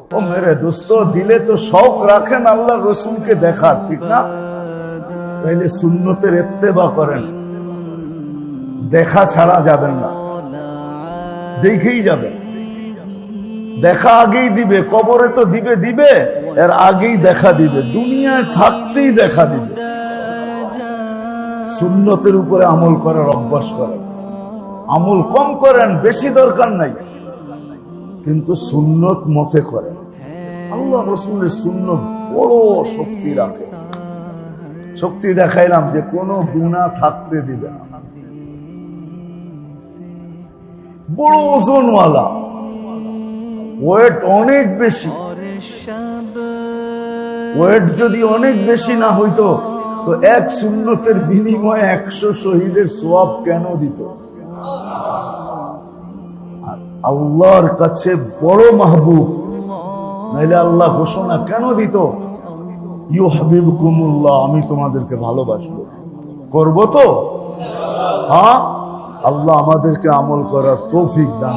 ও মেরে দোস্ত, দিলে তো শৌক রাখেন আল্লাহ রসুলকে দেখার, ঠিক না? তাইলে সুন্নতের ইত্তেবা করেন, দেখা ছাড়া যাবেন না, দেখেই যাবেন। দেখা আগেই দিবে, কবরে তো দিবে দিবে, এর আগেই দেখা দিবে, দুনিয়ায় থাকতেই দেখা দিবে। সুন্নতের উপরে আমল করার অভ্যাস করেন, আমল কম করেন, বেশি দরকার নাই, কিন্তু সুন্নত মতে করেন। আল্লাহ রসুলের সুন্নত বড় শক্তি রাখে। শক্তি দেখাইলাম যে কোনো গুনাহ থাকতে দিবে না। বড় ওজনওয়ালা, ওয়েট অনেক বেশি। ওয়েট যদি অনেক বেশি না হইতো তো এক সুন্নতের বিনিময়ে 100 শহীদের সওয়াব কেন দিত? আল্লাহর কাছে বড় মাহবুব, নাইলে আল্লাহ ঘোষণা কেন দিত? ইউহাবিবকুমুল্লাহ, আমি তোমাদেরকে ভালোবাসবো। করবো তো? হ্যাঁ, আল্লাহ আমাদেরকে আমল করার তৌফিক দান।